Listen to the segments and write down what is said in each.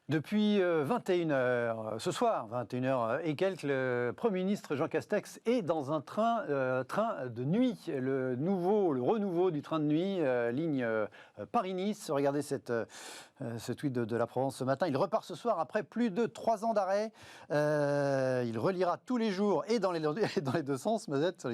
Depuis 21h, ce soir, 21h et quelques, le Premier ministre Jean Castex est dans un train de nuit, le renouveau du train de nuit, ligne Paris-Nice. Regardez ce tweet de la Provence ce matin. Il repart ce soir après plus de 3 ans d'arrêt. Il reliera tous les jours et dans les deux sens. Mazette,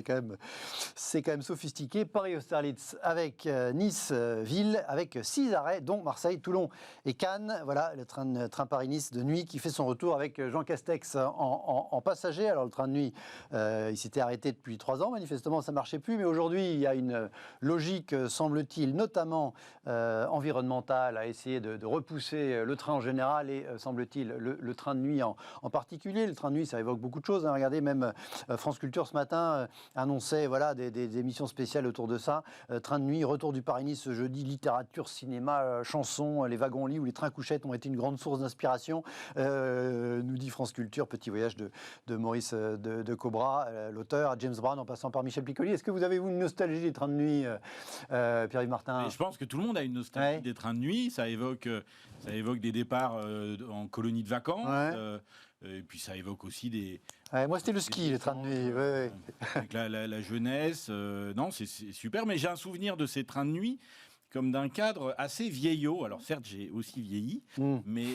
c'est quand même sophistiqué. Paris-Austerlitz avec Nice-Ville, avec 6 arrêts, dont Marseille, Toulon et Cannes. Voilà le train Paris-Nice de nuit qui fait son retour avec Jean Castex en passager. Alors le train de nuit, il s'était arrêté depuis 3 ans, manifestement ça ne marchait plus, mais aujourd'hui il y a une logique, semble-t-il, notamment environnementale, à essayer de repousser le train en général et, semble-t-il, le train de nuit en particulier. Le train de nuit, ça évoque beaucoup de choses, hein. Regardez, même France Culture ce matin annonçait des émissions spéciales autour de ça. Train de nuit, retour du Paris-Nice ce jeudi, littérature, cinéma, chansons, les wagons-lits ou les trains-couchettes ont été une grande source d'inspiration, nous dit France Culture. Petit voyage de Maurice de Cobra, l'auteur, à James Brown en passant par Michel Piccoli. Est-ce que vous avez une nostalgie des trains de nuit, Pierre-Yves Martin? Je pense que tout le monde a une nostalgie des trains de nuit. Ça évoque des départs en colonie de vacances. Et puis ça évoque aussi des... moi c'était le ski, les trains de nuit. Avec la jeunesse. Non, c'est super. Mais j'ai un souvenir de ces trains de nuit comme d'un cadre assez vieillot. Alors certes, j'ai aussi vieilli, mais...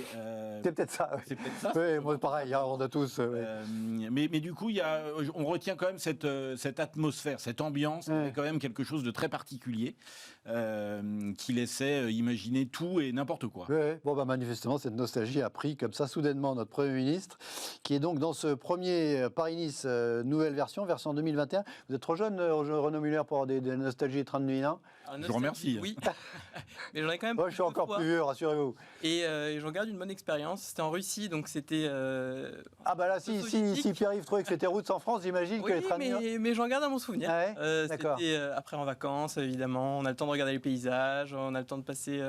c'est peut-être ça. C'est peut-être ça. Oui, moi pareil, on a tous... mais du coup, on retient quand même cette atmosphère, cette ambiance, quand même quelque chose de très particulier, qui laissait imaginer tout et n'importe quoi. Bon, manifestement, cette nostalgie a pris comme ça soudainement notre Premier ministre, qui est donc dans ce premier Paris-Nice nouvelle version 2021. Vous êtes trop jeune, Renaud Muller, pour avoir des nostalgies et trains de nuit, non? Je vous remercie. Oui. Mais j'en ai quand même. Moi, je suis encore plus vieux, rassurez-vous. Et j'en garde une bonne expérience. C'était en Russie, donc c'était. Ah bah là, si Pierre-Yves trouvait que c'était route en France, j'imagine que les trains de nuit. Mais j'en garde un bon souvenir. D'accord. C'était après en vacances, évidemment. On a le temps de regarder les paysages, on a le temps de passer.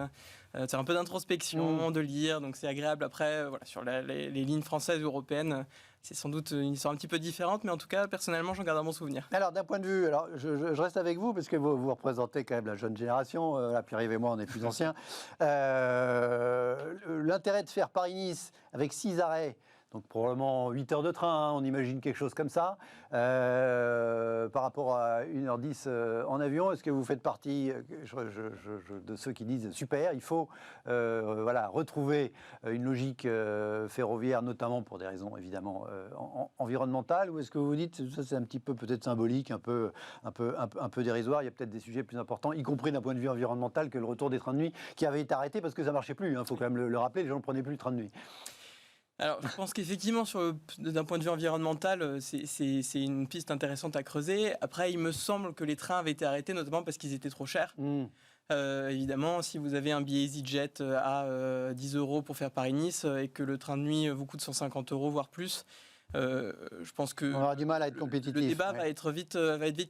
C'est un peu d'introspection, de lire, donc c'est agréable. Après, sur les lignes françaises ou européennes, c'est sans doute une histoire un petit peu différente, mais en tout cas, personnellement, j'en garde un bon souvenir. Alors, d'un point de vue, je reste avec vous, parce que vous représentez quand même la jeune génération. Pierre-Yves et moi, on est plus anciens. L'intérêt de faire Paris-Nice avec 6 arrêts, donc probablement 8 heures de train, on imagine quelque chose comme ça, par rapport à 1h10 en avion. Est-ce que vous faites partie de ceux qui disent super, il faut retrouver une logique ferroviaire, notamment pour des raisons évidemment environnementales, ou est-ce que vous vous dites ça c'est un petit peu peut-être symbolique, un peu dérisoire, il y a peut-être des sujets plus importants, y compris d'un point de vue environnemental, que le retour des trains de nuit qui avait été arrêté parce que ça marchait plus, il faut quand même le rappeler, les gens ne prenaient plus le train de nuit. Alors, je pense qu'effectivement, d'un point de vue environnemental, c'est une piste intéressante à creuser. Après, il me semble que les trains avaient été arrêtés, notamment parce qu'ils étaient trop chers. Évidemment, si vous avez un billet EasyJet à 10 € pour faire Paris-Nice et que le train de nuit vous coûte 150 €, voire plus, je pense que on aura du mal à être compétitif. Le débat va être vite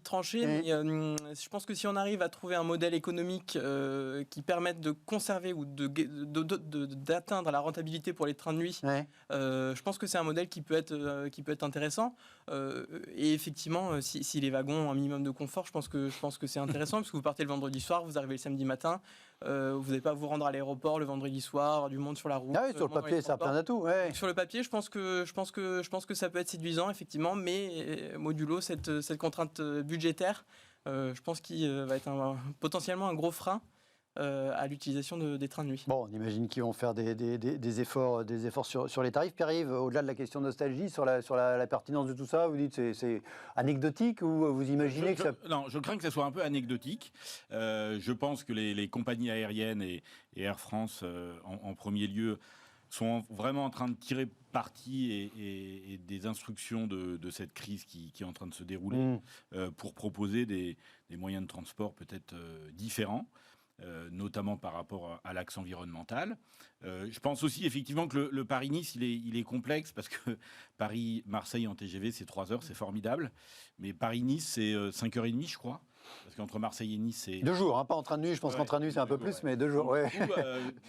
tranché, mais je pense que si on arrive à trouver un modèle économique qui permette de conserver ou d'atteindre la rentabilité pour les trains de nuit, je pense que c'est un modèle qui peut être intéressant. Et effectivement, si les wagons ont un minimum de confort, je pense que c'est intéressant parce que vous partez le vendredi soir, vous arrivez le samedi matin, vous n'allez pas vous rendre à l'aéroport le vendredi soir, du monde sur la route. Ah oui, sur le papier, ça a plein d'atouts. Sur le papier, je pense que ça peut être séduisant, effectivement, mais modulo cette contrainte budgétaire, je pense qu'il va être potentiellement un gros frein à l'utilisation des trains de nuit. Bon, on imagine qu'ils vont faire des efforts sur les tarifs. Pierre-Yves, au-delà de la question de nostalgie, sur la pertinence de tout ça, vous dites c'est anecdotique ou vous imaginez que ça... Non, je crains que ça soit un peu anecdotique. Je pense que les compagnies aériennes et Air France, en premier lieu, sont vraiment en train de tirer parti et des instructions de cette crise qui est en train de se dérouler pour proposer des moyens de transport peut-être différents, notamment par rapport à l'axe environnemental. Je pense aussi effectivement que le Paris-Nice, il est complexe parce que Paris-Marseille en TGV, c'est 3 heures, c'est formidable. Mais Paris-Nice, c'est 5h30, je crois. Parce qu'entre Marseille et Nice, c'est... 2 jours, pas en train de nuit. Je pense qu'en train de nuit, c'est un peu plus, mais 2 jours, Du coup,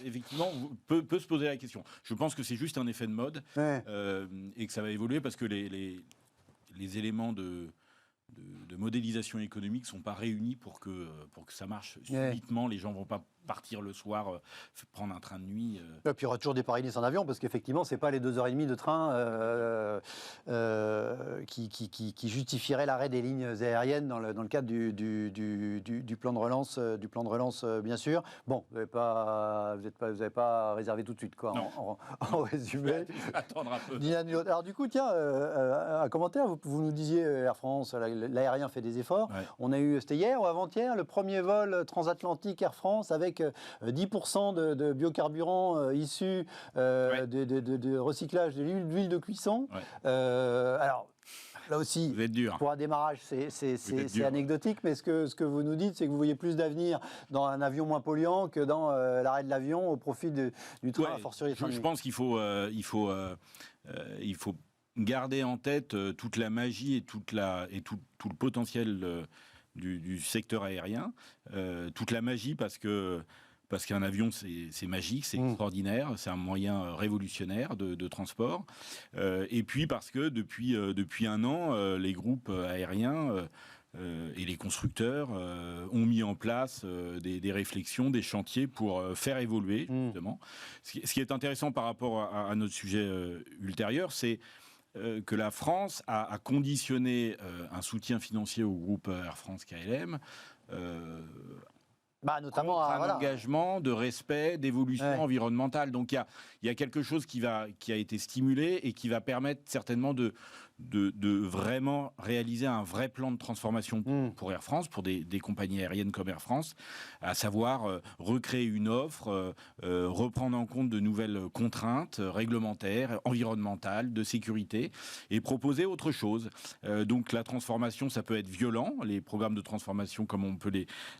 effectivement, peut se poser la question. Je pense que c'est juste un effet de mode et que ça va évoluer parce que les éléments de modélisation économique ne sont pas réunis pour que ça marche subitement. Les gens ne vont pas partir le soir, prendre un train de nuit. Et puis il y aura toujours des Paris-Nice en avion, parce qu'effectivement, ce n'est pas les 2h30 de train qui justifieraient l'arrêt des lignes aériennes dans le cadre du plan de relance, bien sûr. Bon, vous n'avez pas réservé tout de suite, quoi, en résumé. Attendre un peu. Ni l'un ni l'autre. Alors du coup, tiens, un commentaire, vous nous disiez, Air France, l'aérien fait des efforts. Ouais. On a eu, c'était hier ou avant-hier, le premier vol transatlantique Air France avec 10% de biocarburants issus de recyclage de l'huile de cuisson. Ouais. Alors, là aussi, pour un démarrage, c'est anecdotique, mais ce que vous nous dites, c'est que vous voyez plus d'avenir dans un avion moins polluant que dans l'arrêt de l'avion au profit du train, à fortiori. Je pense qu'il faut garder en tête toute la magie et tout le potentiel du secteur aérien. Toute la magie parce qu'un avion, c'est magique, c'est extraordinaire, c'est un moyen révolutionnaire de transport. Et puis parce que depuis un an, les groupes aériens et les constructeurs ont mis en place des réflexions, des chantiers pour faire évoluer, justement. Ce qui est intéressant par rapport à notre sujet ultérieur, c'est que la France a conditionné un soutien financier au groupe Air France-KLM notamment un engagement de respect, d'évolution environnementale. Donc il y a quelque chose qui a été stimulé et qui va permettre certainement de vraiment réaliser un vrai plan de transformation pour Air France, pour des compagnies aériennes comme Air France, à savoir recréer une offre, reprendre en compte de nouvelles contraintes réglementaires, environnementales, de sécurité, et proposer autre chose. Donc la transformation, ça peut être violent. Les programmes de transformation, comme on peut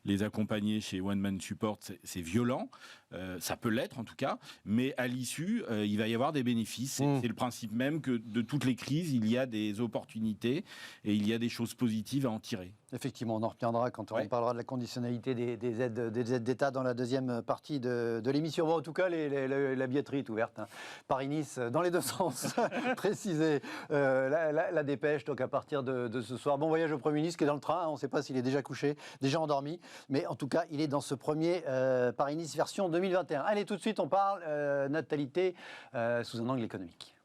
les accompagner chez One Man Support, c'est violent. Ça peut l'être en tout cas, mais à l'issue, il va y avoir des bénéfices. C'est le principe même que de toutes les crises, il y a des opportunités et il y a des choses positives à en tirer. Effectivement, on en reviendra quand on parlera de la conditionnalité des aides d'État dans la deuxième partie de l'émission. Bon, en tout cas, la billetterie est ouverte. Hein. Paris-Nice, dans les deux sens, précisé. La dépêche, donc à partir de ce soir. Bon voyage au Premier ministre qui est dans le train. On ne sait pas s'il est déjà couché, déjà endormi. Mais en tout cas, il est dans ce premier Paris-Nice version 2021. Allez, tout de suite, on parle natalité sous un angle économique.